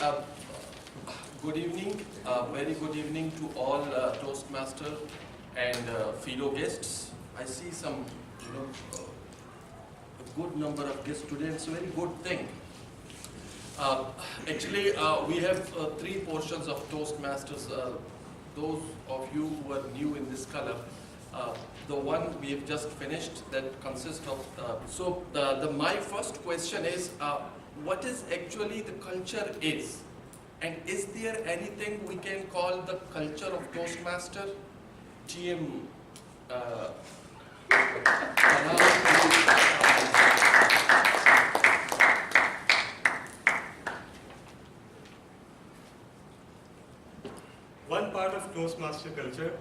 Uh, Good evening, very good evening to all Toastmasters and fellow guests. I see some, a good number of guests today. It's a very good thing. Actually, we have three portions of Toastmasters. Those of you who are new in this color, the one we have just finished that consists of. My first question is, what is actually the culture is? And is there anything we can call the culture of Toastmaster? GM. One part of Toastmaster culture,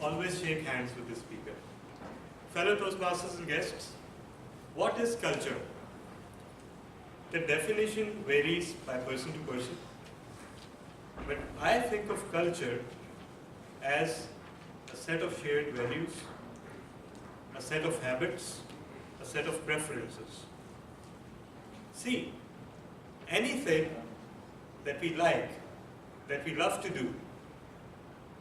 always shake hands with the speaker. Fellow Toastmasters and guests, what is culture? The definition varies by person to person. But I think of culture as a set of shared values, a set of habits, a set of preferences. See, anything that we like, that we love to do,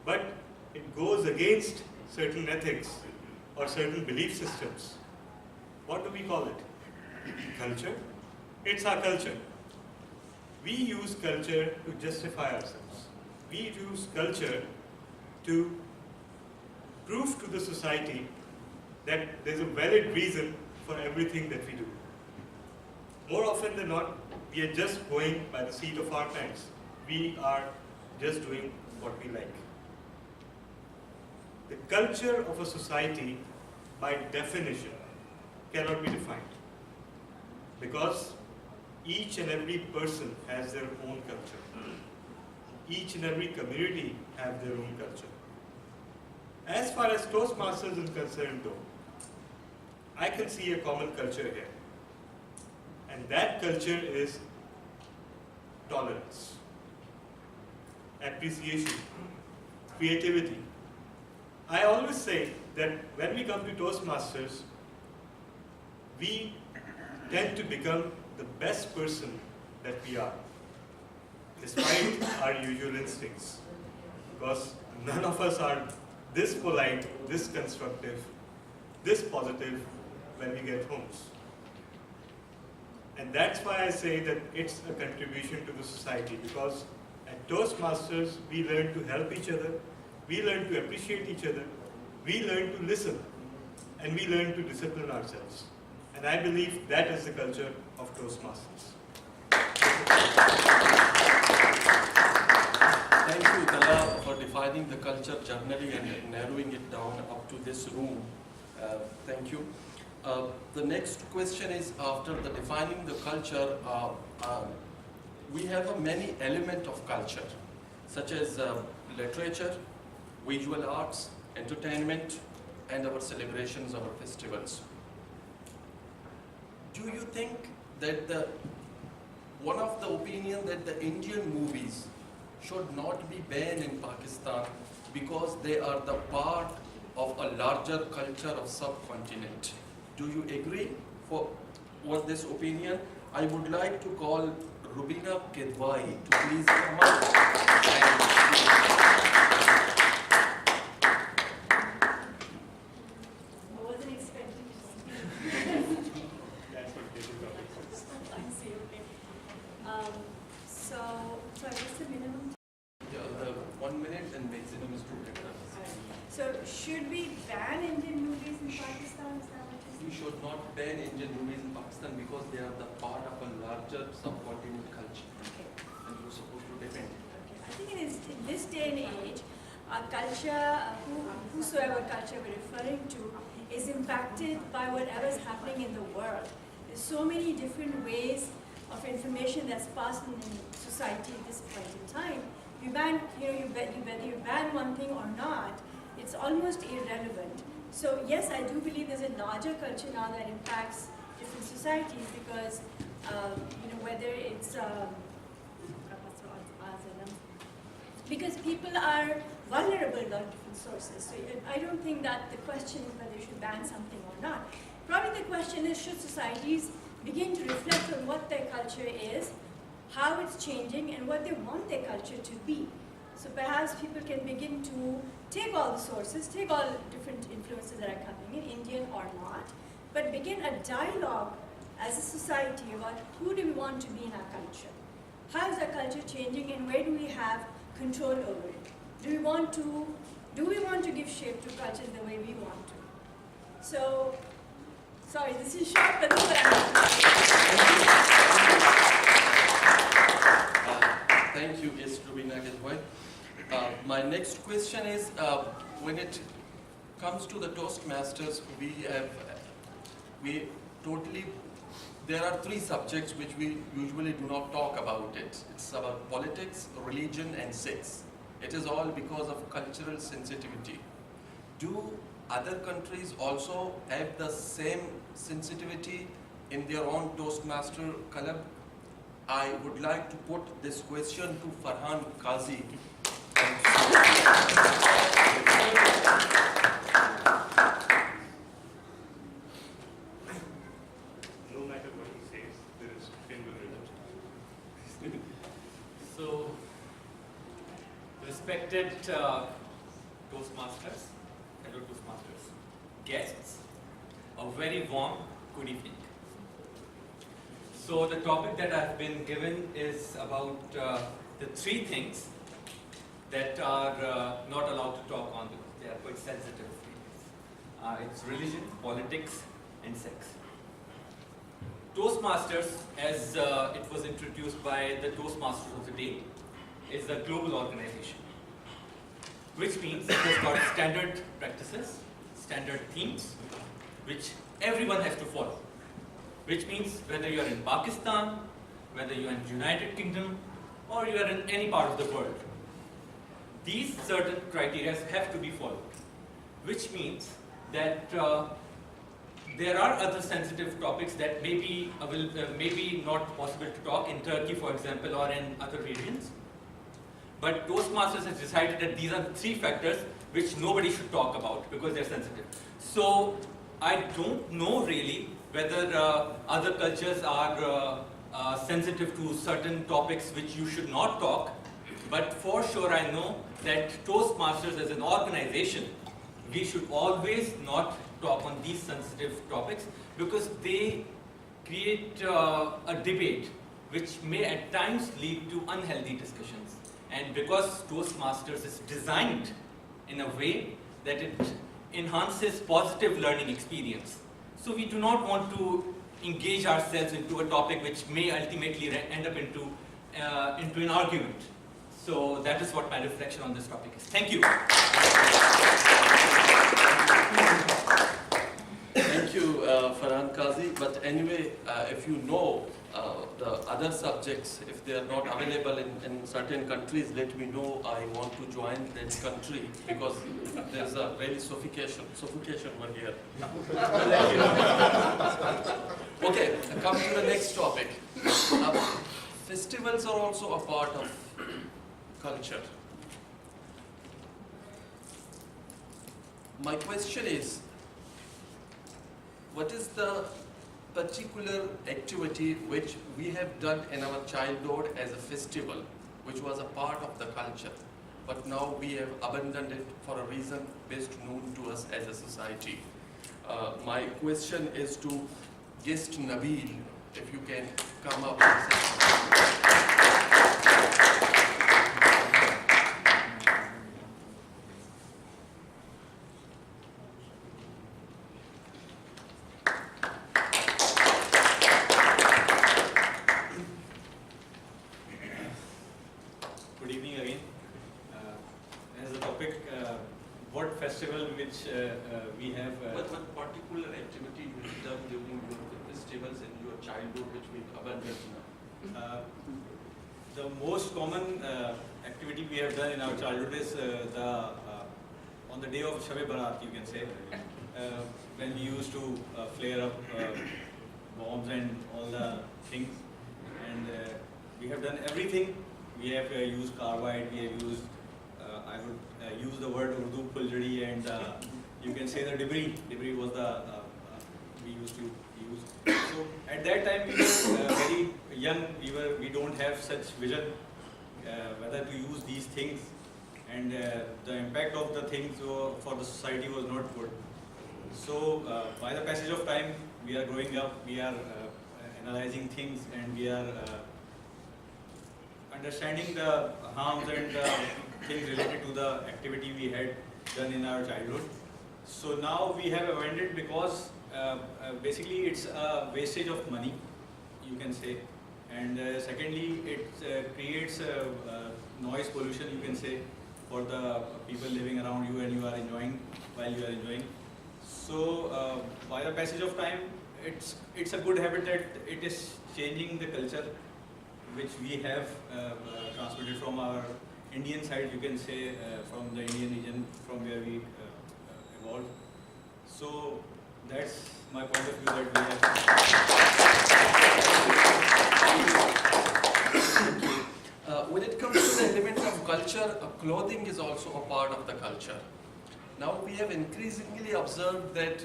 but it goes against certain ethics or certain belief systems, what do we call it? Culture. It's our culture. We use culture to justify ourselves. We use culture to prove to the society that there's a valid reason for everything that we do. More often than not, we are just going by the seat of our pants. We are just doing what we like. The culture of a society, by definition, cannot be defined, because each and every person has their own culture. Each and every community have their own culture. As far as Toastmasters is concerned though, I can see a common culture here. And that culture is tolerance, appreciation, creativity. I always say that when we come to Toastmasters, we tend to become the best person that we are, despite our usual instincts. Because none of us are this polite, this constructive, this positive when we get homes. And that's why I say that it's a contribution to the society, because at Toastmasters, we learn to help each other, we learn to appreciate each other, we learn to listen, and we learn to discipline ourselves. And I believe that is the culture of Toastmasters. Thank you, Dala, for defining the culture generally and narrowing it down up to this room. Thank you. The next question is, after the defining the culture, we have many elements of culture, such as literature, visual arts, entertainment, and our celebrations, our festivals. Do you think that one of the opinion that the Indian movies should not be banned in Pakistan because they are the part of a larger culture of subcontinent? Do you agree with this opinion? I would like to call Rubina Kedwai to please come up. Should we ban Indian movies in Pakistan? Is that what you're saying? We should not ban Indian movies in Pakistan because they are the part of a larger subcontinent culture. Okay. And you're supposed to defend it. Okay. I think in this day and age, our culture, whosoever culture we're referring to, is impacted by whatever's happening in the world. There's so many different ways of information that's passed in society at this point in time. You ban, whether you ban one thing or not, it's almost irrelevant. So yes, I do believe there's a larger culture now that impacts different societies because, whether it's, because people are vulnerable to different sources. So I don't think that the question is whether you should ban something or not. Probably the question is, should societies begin to reflect on what their culture is how it's changing and what they want their culture to be. So perhaps people can begin to take all the sources, take all different influences that are coming in, Indian or not, but begin a dialogue as a society about who do we want to be in our culture. How is our culture changing and where do we have control over it? Do we want to give shape to culture the way we want to? So, sorry, this is short, but this is what Thank you, Ms. Rubina Gilroy. My next question is, when it comes to the Toastmasters, there are three subjects which we usually do not talk about it. It's about politics, religion, and sex. It is all because of cultural sensitivity. Do other countries also have the same sensitivity in their own Toastmaster club? I would like to put this question to Farhan Qazi. No matter what he says, there is single result. So, respected Toastmasters, fellow Toastmasters, guests, a very warm good evening. So the topic that I've been given is about the three things that are not allowed to talk on because they are quite sensitive things. It's religion, politics, and sex. Toastmasters, as it was introduced by the Toastmasters of the day, is a global organization, which means it has got standard practices, standard themes, which everyone has to follow. Which means whether you are in Pakistan, whether you are in the United Kingdom, or you are in any part of the world, these certain criteria have to be followed. Which means that there are other sensitive topics that may be not possible to talk in Turkey, for example, or in other regions. But Toastmasters has decided that these are the three factors which nobody should talk about because they're sensitive. So I don't know really whether other cultures are sensitive to certain topics which you should not talk, but for sure I know that Toastmasters as an organization, we should always not talk on these sensitive topics because they create a debate which may at times lead to unhealthy discussions. And because Toastmasters is designed in a way that it enhances positive learning experience, so we do not want to engage ourselves into a topic which may ultimately end up into an argument. So that is what my reflection on this topic is. Thank you. Thank you, Farhan Qazi. But anyway, if you know the other subjects, if they are not available in certain countries, let me know. I want to join that country because there's a really suffocation over here. Okay, come to the next topic. Festivals are also a part of culture. My question is, what is the particular activity which we have done in our childhood as a festival, which was a part of the culture, but now we have abandoned it for a reason best known to us as a society? My question is to guest Nabil, if you can come up and say. Good evening again. As a topic, what festival which we have... What particular activity you have done during your festivals in your childhood which we abandoned now? The most common activity we have done in our childhood is on the day of Shab Barat, you can say, when we used to flare up bombs and all the things. And we have done everything. We have used carbide, we have used, I would use the word Urdu Puljadi, and you can say the debris. Debris was the, we used to use. So at that time we were very young. We don't have such vision whether to use these things, and the impact of the things for the society was not good. So by the passage of time, we are growing up. We are analyzing things, and we are understanding the harms and the things related to the activity we had done in our childhood. So now we have amended because basically it's a wastage of money, you can say. And secondly, it creates noise pollution, you can say, for the people living around you, and you are enjoying while you are enjoying. So by the passage of time, it's a good habit that it is changing the culture which we have transmitted from our Indian side, you can say, from the Indian region, from where we evolved. So that's my point of view that we have. When it comes to the element of culture, clothing is also a part of the culture. Now we have increasingly observed that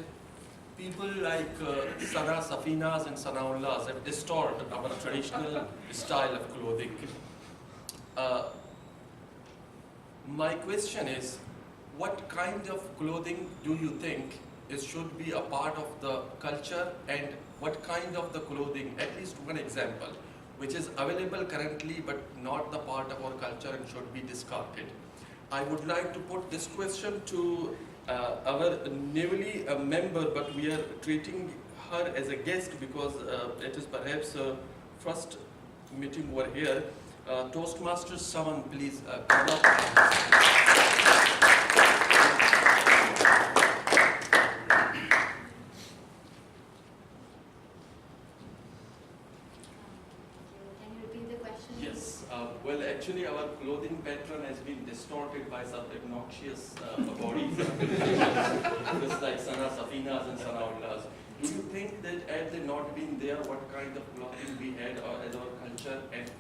people like Sana Safinas and Sanaullahs have distorted our traditional style of clothing. My question is, what kind of clothing do you think should be a part of the culture, and what kind of the clothing, at least one example, which is available currently but not the part of our culture and should be discarded? I would like to put this question to our newly member, but we are treating her as a guest because it is perhaps first meeting over here. Toastmasters, someone please come up. Well, actually, our clothing pattern has been distorted by some obnoxious bodies, just like Sana Safinas and Sanaullahs. Do you think that had they not been there, what kind of clothing we had as our culture, and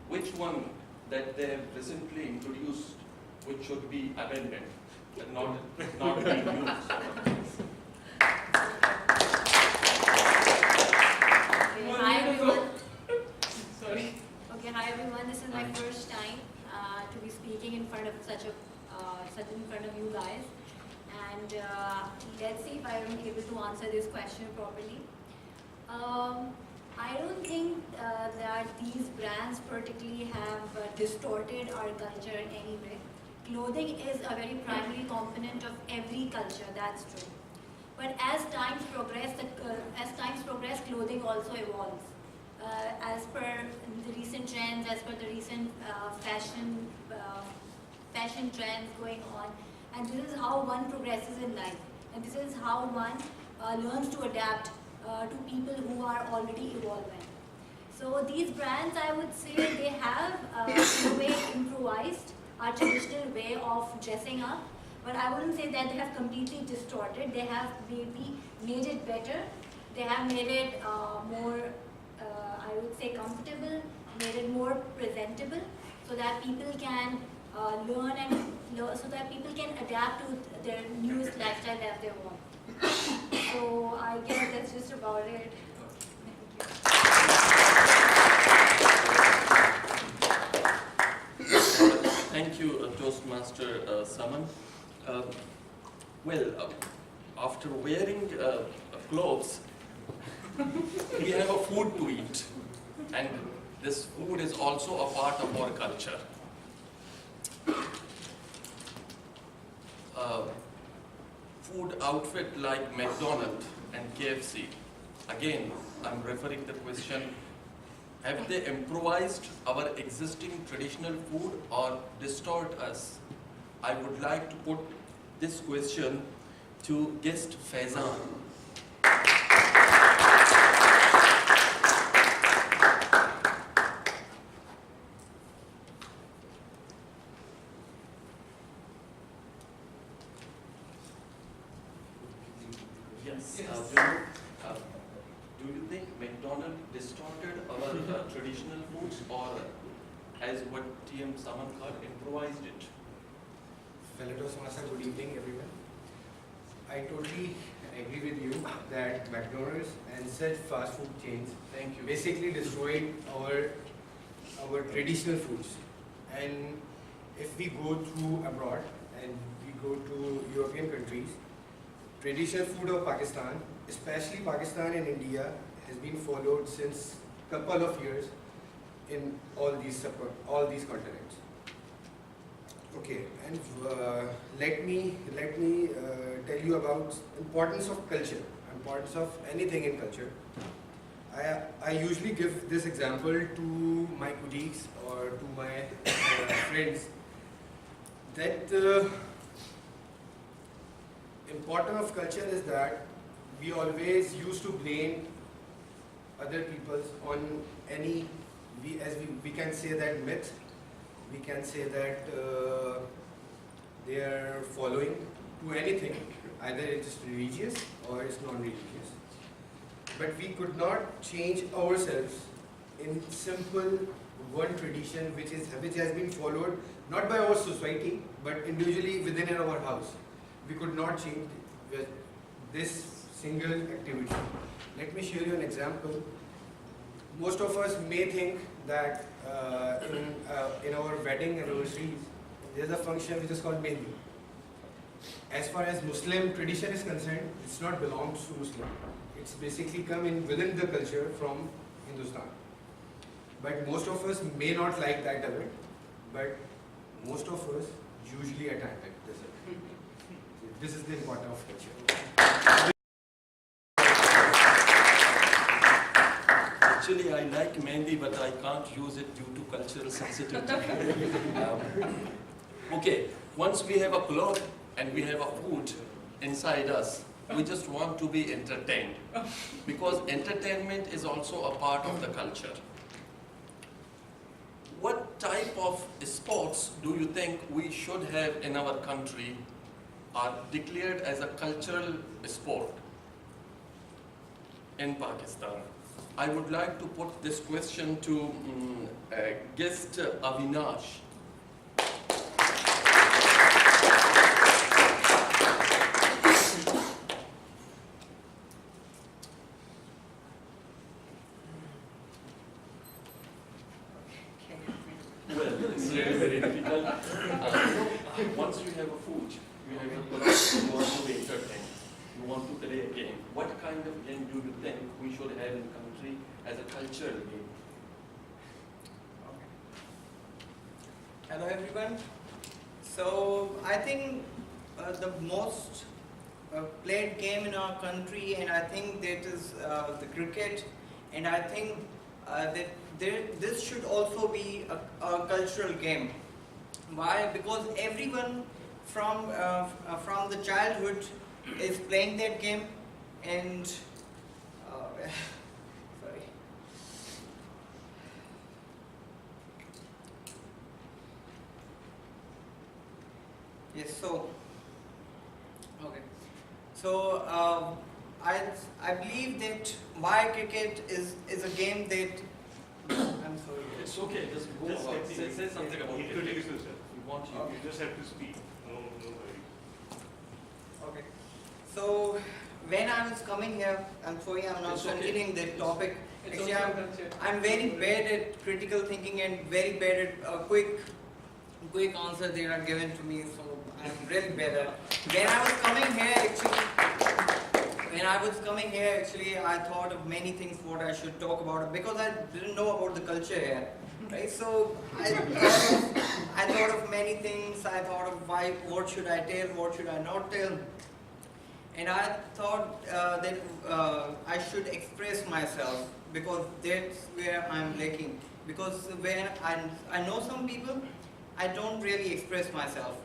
which one that they have recently introduced, which should be abandoned and not being used? Hi everyone. Sorry. Okay, hi everyone. This is my first time to be speaking in front of in front of you guys, and let's see if I am able to answer this question properly. I don't think that these brands particularly have distorted our culture in any way. Clothing is a very primary component of every culture. That's true. But as times progress, clothing also evolves. As per the recent trends, as per the recent fashion trends going on, and this is how one progresses in life, and this is how one learns to adapt to people who are already evolving. So these brands, I would say, they have in a way improvised our traditional way of dressing up, but I wouldn't say that they have completely distorted. They have maybe made it better. They have made it more, I would say, comfortable, made it more presentable, so that people can so that people can adapt to their newest lifestyle as they want. So I guess that's just about it. Thank you, Toastmaster Saman. After wearing clothes, we have a food to eat, and this food is also a part of our culture. Food outfit like McDonald's and KFC, again, I'm referring the question, have they improvised our existing traditional food or distort us? I would like to put this question to guest Faizan. Yes. Do you think McDonald's distorted our traditional foods, or as what TM Samankar improvised it? Fellow Toastmasters, good evening everyone. I totally agree with you that McDonald's and such fast food chains Thank you. basically destroyed our traditional foods. And if we go through abroad and we go to European countries, traditional food of Pakistan, especially Pakistan and India, has been followed since couple of years in all these continents. Okay, and let me tell you about importance of culture, importance of anything in culture. I usually give this example to my colleagues or to my friends that importance of culture is that we always used to blame other people's on any, we can say that myth, we can say that they are following to anything, either it's religious or it's non-religious. But we could not change ourselves in simple one tradition which has been followed not by our society but individually within our house. We could not change this single activity. Let me show you an example. Most of us may think that in our wedding anniversaries, there's a function which is called mehndi. As far as Muslim tradition is concerned, it's not belongs to Muslim. It's basically come in within the culture from Hindustan. But most of us may not like that of it, but most of us usually attack it. This is the importance of culture. Actually, I like mehndi, but I can't use it due to cultural sensitivity. Okay, once we have a cloth and we have a food inside us, we just want to be entertained, because entertainment is also a part of the culture. What type of sports do you think we should have in our country are declared as a cultural sport in Pakistan? I would like to put this question to guest Avinash. Well, it's very difficult. Once you have a food, you have a product, you want to be entertained, you want to play a game. What kind of game do you think we should have in country as a cultural game? Hello everyone. So I think the most played game in our country, and I think that is the cricket, and I think that this should also be a cultural game. Why? Because everyone from the childhood is playing that game, and sorry. Yes. So okay. So I believe that why cricket is a game that I'm sorry. It's okay, just go about. Say something about it. Introduce yourself. We want you. You just have to speak. No worries. Okay. So when I was coming here, I'm sorry, I'm not It's okay. continuing the topic. It's Actually, okay. I'm very bad at critical thinking and very bad at quick answers that are given to me. So I'm really bad at. When I was coming here, actually, I thought of many things what I should talk about because I didn't know about the culture here. Right, so I thought of many things. I thought of what should I tell, what should I not tell, and I thought that I should express myself because that's where I'm lacking. Because when I know some people, I don't really express myself,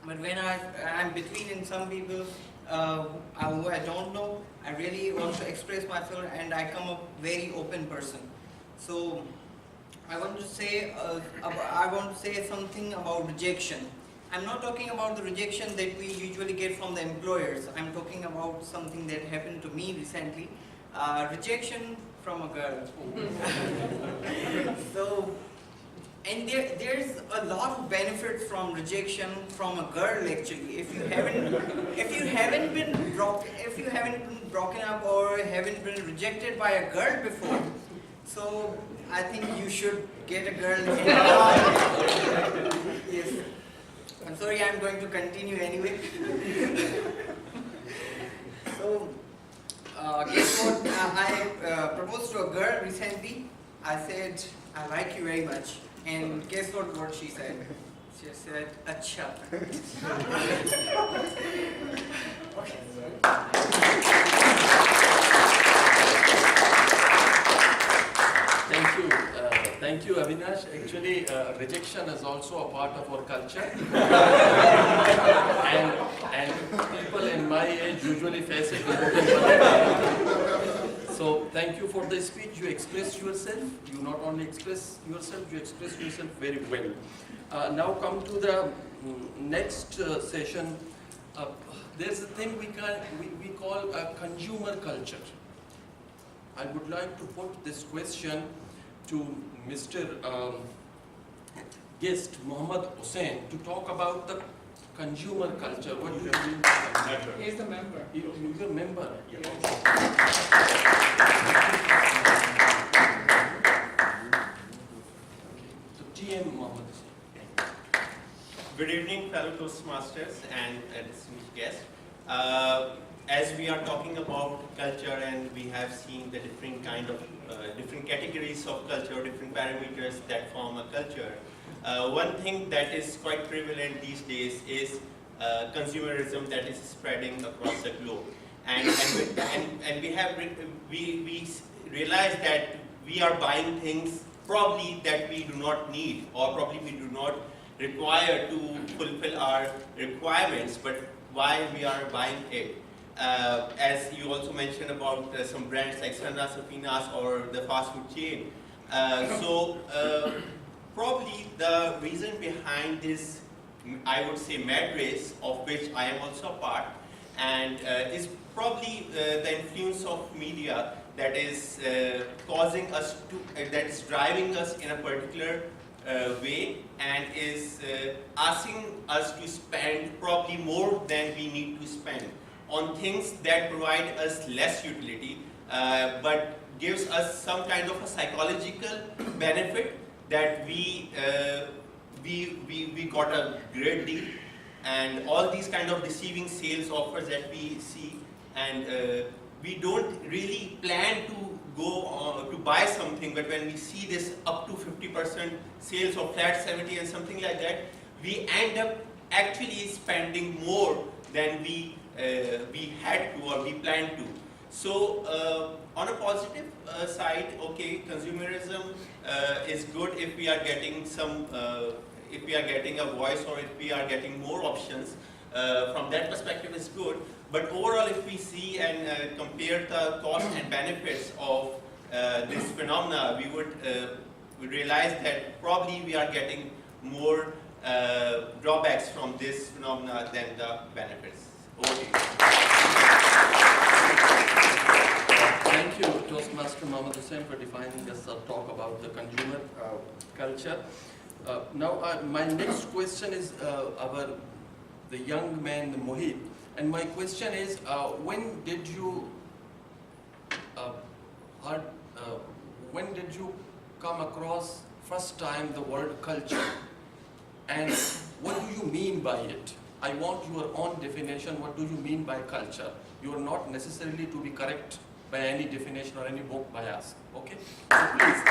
but when I'm between in some people who I don't know, I really want to express myself, and I come a very open person. So I want to say something about rejection. I'm not talking about the rejection that we usually get from the employers. I'm talking about something that happened to me recently. Rejection from a girl. So And there's a lot of benefit from rejection from a girl actually. If you haven't been broken up or haven't been rejected by a girl before, so I think you should get a girl. Yes. I'm sorry, I'm going to continue anyway. So, guess what? I proposed to a girl recently. I said, I like you very much. And guess what she said? She said, "Acha." Thank you, Avinash. Actually, rejection is also a part of our culture. and people in my age usually face it. So thank you for the speech. You expressed yourself. You not only express yourself, you express yourself very well. Now come to the next session. There's a thing we call a consumer culture. I would like to put this question to Mr. Guest Muhammad Hussain to talk about the consumer culture. What do you mean by that? He is the member. He's a member. Yes. So TM Muhammad Hussain. Good evening, fellow Toastmasters and distinguished guests. As we are talking about culture and we have seen the different kind of different categories of culture, different parameters that form a culture, one thing that is quite prevalent these days is consumerism that is spreading across the globe. And we realize that we are buying things probably that we do not need or probably we do not require to fulfill our requirements, but why we are buying it. As you also mentioned about some brands like Sana, Safinas or the fast food chain. Probably the reason behind this, I would say, mad race, of which I am also a part, and is probably the influence of media that is causing us to, that is driving us in a particular way and is asking us to spend probably more than we need to spend on things that provide us less utility, but gives us some kind of a psychological benefit that we got a great deal, and all these kind of deceiving sales offers that we see, and we don't really plan to go to buy something, but when we see this up to 50% sales or flat 70 and something like that, we end up actually spending more than we had to or we planned to. So on a positive side, okay, consumerism is good if we are getting some, if we are getting a voice or if we are getting more options. From that perspective, is good. But overall, if we see and compare the cost and benefits of this phenomena, we would realize that probably we are getting more drawbacks from this phenomena than the benefits. Over to you. Thank you, Toastmaster Muhammad Hussain, for defining this talk about the consumer culture. Now, my next question is the young man Mohit, and my question is, when did you come across first time the word culture, and what do you mean by it? I want your own definition. What do you mean by culture? You are not necessarily to be correct by any definition or any book by us. Okay? So please.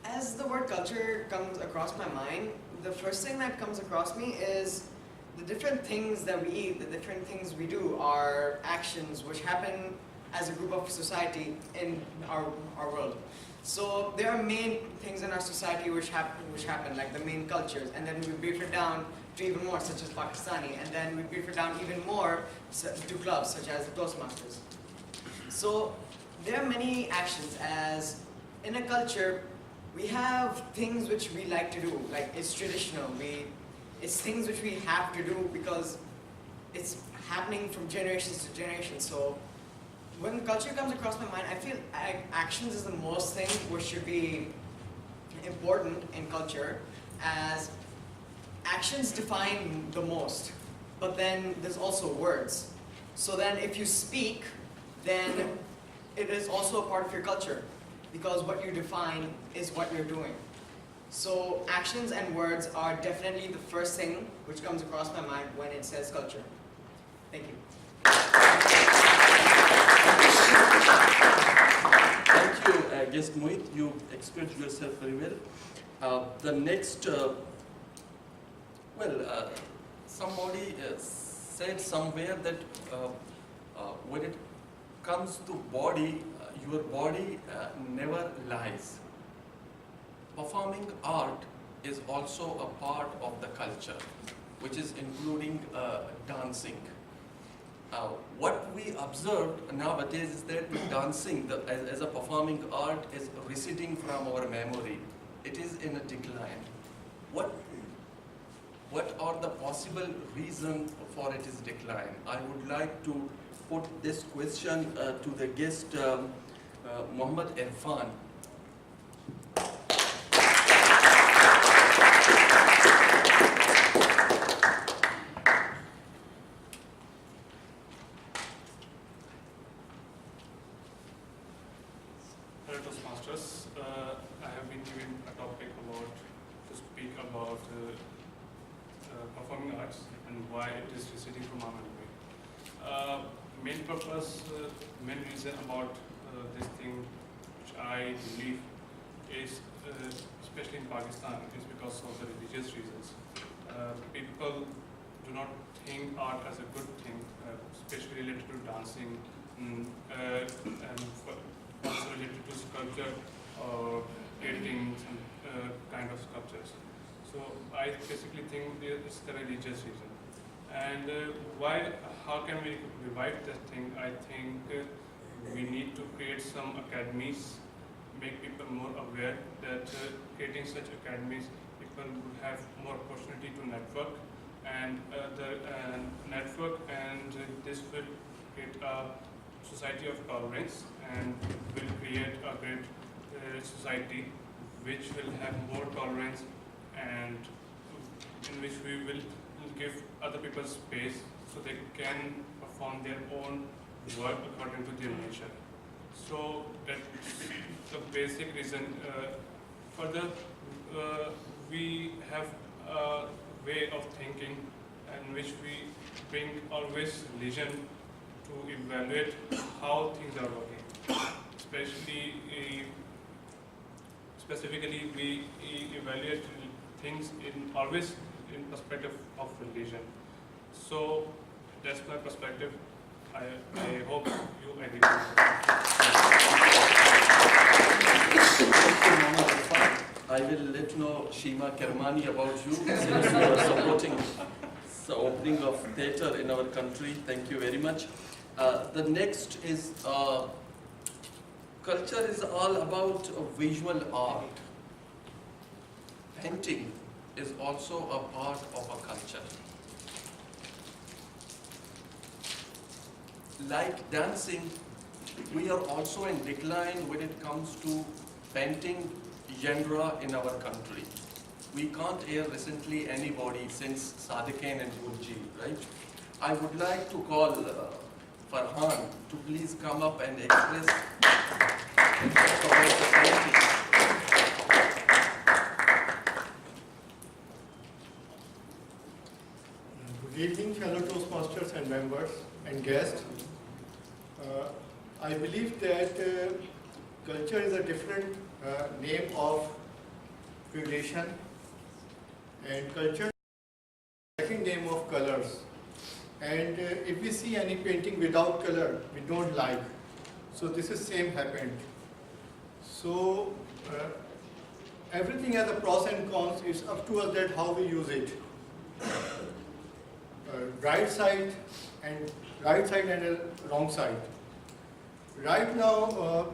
As the word culture comes across my mind, the first thing that comes across me is the different things that we eat, the different things we do, our actions which happen as a group of society in our world. So there are main things in our society which happen, like the main cultures, and then we brief it down to even more, such as Pakistani, and then we brief it down even more to clubs such as the Toastmasters. So there are many actions, as in a culture we have things which we like to do, like it's traditional. It's things which we have to do because it's happening from generations to generations. So when culture comes across my mind, I feel actions is the most thing which should be important in culture, as actions define the most, but then there's also words. So then if you speak, then it is also a part of your culture, because what you define is what you're doing. So actions and words are definitely the first thing which comes across my mind when it says culture. Thank you. Thank you, guest Mohit. You expressed yourself very well. The next, somebody said somewhere that when it comes to body, your body never lies. Performing art is also a part of the culture, which is including dancing. What we observed nowadays is that dancing as a performing art is receding from our memory. It is in a decline. What are the possible reasons for its decline? I would like to put this question to the guest, Muhammad Irfan. Hello Toastmasters. I have been given a topic to speak about performing arts and why it is receding from our memory. Main purpose, main reason about this thing, which I believe is, especially in Pakistan, is because of the religious reasons. People do not think art as a good thing, especially related to dancing and also related to sculpture or paintings and kind of sculptures. So I basically think it's the religious reason. And how can we revive that thing? I think we need to create some academies, make people more aware that creating such academies, people would have more opportunity to network and this will create a society of tolerance and will create a great society which will have more tolerance and in which we will give other people space so they can perform their own work according to their nature. So that's the basic reason. Further, we have a way of thinking in which we bring always religion to evaluate how things are working. Specifically, we evaluate things always in perspective of religion. So that's my perspective. I hope you agree with that. I will let know Shima Kermani about you since you are supporting the opening of theatre in our country. Thank you very much. The next is culture is all about visual art. Painting is also a part of a culture. Like dancing, we are also in decline when it comes to painting genre in our country. We can't hear recently anybody since Sadiqain and Gulji, right? I would like to call Farhan to please come up and express and talk about the painting. Good evening, fellow Toastmasters and members and guests. I believe that culture is a different name of creation, and culture is the second name of colors. And if we see any painting without color, we don't like. So this is same happened. So everything has a pros and cons. It's up to us that how we use it. Right side and a wrong side. Right now,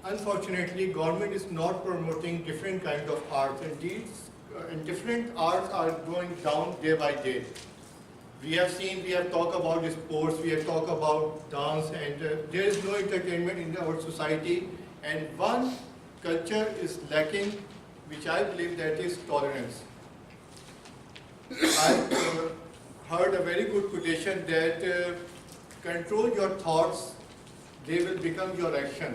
unfortunately, government is not promoting different kind of arts, and these and different arts are going down day by day. We have talked about sports, we have talked about dance, and there is no entertainment in our society. And one culture is lacking, which I believe that is tolerance. I heard a very good quotation that control your thoughts, they will become your action.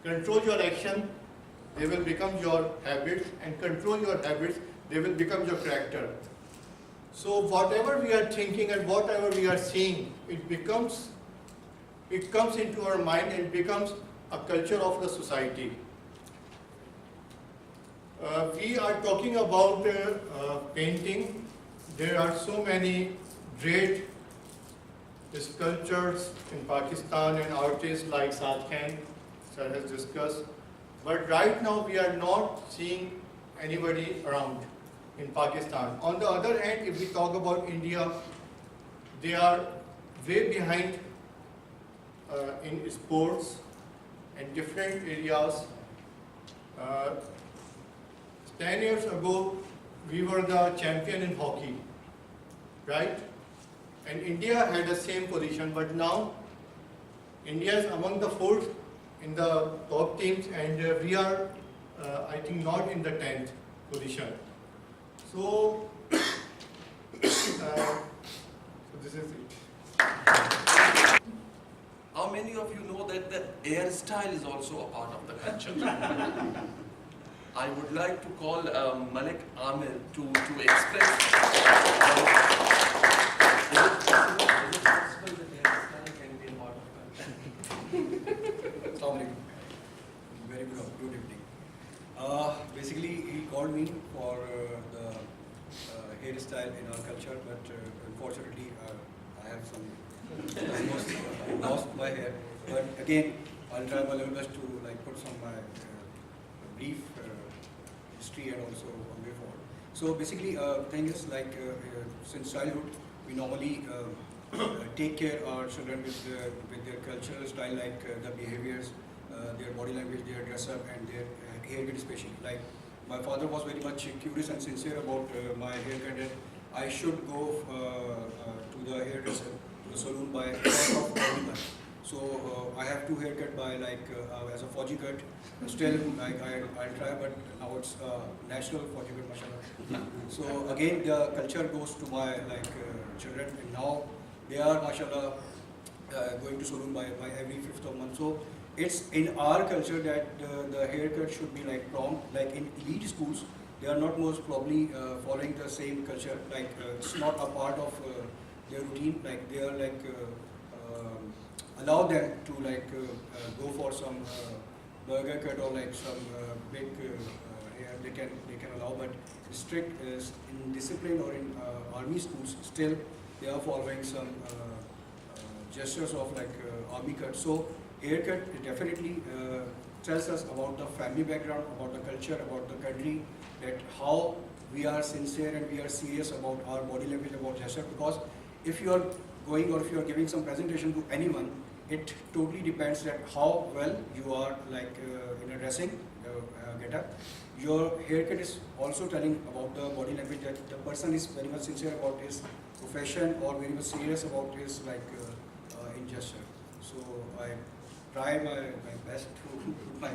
Control your action, they will become your habits, and control your habits, they will become your character. So whatever we are thinking and whatever we are seeing, it comes into our mind and becomes a culture of the society. We are talking about painting. There are so many great sculptors in Pakistan and artists like Asghar, sir has discussed. But right now we are not seeing anybody around in Pakistan. On the other hand, if we talk about India, they are way behind in sports and different areas. 10 years ago, we were the champion in hockey, right? And India had the same position, but now India is among the 4th in the top teams, and we are, I think, not in the 10th position. So, so this is it. How many of you know that the hairstyle is also a part of the culture? I would like to call Malik Amir to express. Is it possible that hairstyle can be a part of culture? Assalamualaikum. Very good evening. Basically, he called me for the hairstyle in our culture, but unfortunately, I have lost my hair. But again, I'll try my level best to put some my brief history and also on way forward. So basically, thing is since childhood, we normally take care of our children with their cultural style, the behaviors, their body language, their dress up, and their haircut especially. Like my father was very much curious and sincere about my haircut, and I should go to the hairdresser, to the salon by every month. So I have two haircut by as a Fauji cut. Still I'll try, but now it's national Fauji cut, mashallah. So again the culture goes to my children, and now they are mashallah going to salon by every 5th of month. So it's in our culture that the haircut should be prompt. In elite schools, they are not most probably following the same culture. It's not a part of their routine. They are allow them to go for some burger cut or some big hair. They can allow, but strict in discipline or in army schools, still they are following some gestures of army cut. So haircut definitely tells us about the family background, about the culture, about the country, that how we are sincere and we are serious about our body language, about gesture. Because if you are going or if you are giving some presentation to anyone, it totally depends that how well you are in a dressing getup. Your haircut is also telling about the body language, that the person is very much sincere about his profession or very much serious about his in gesture. So I try my best to put my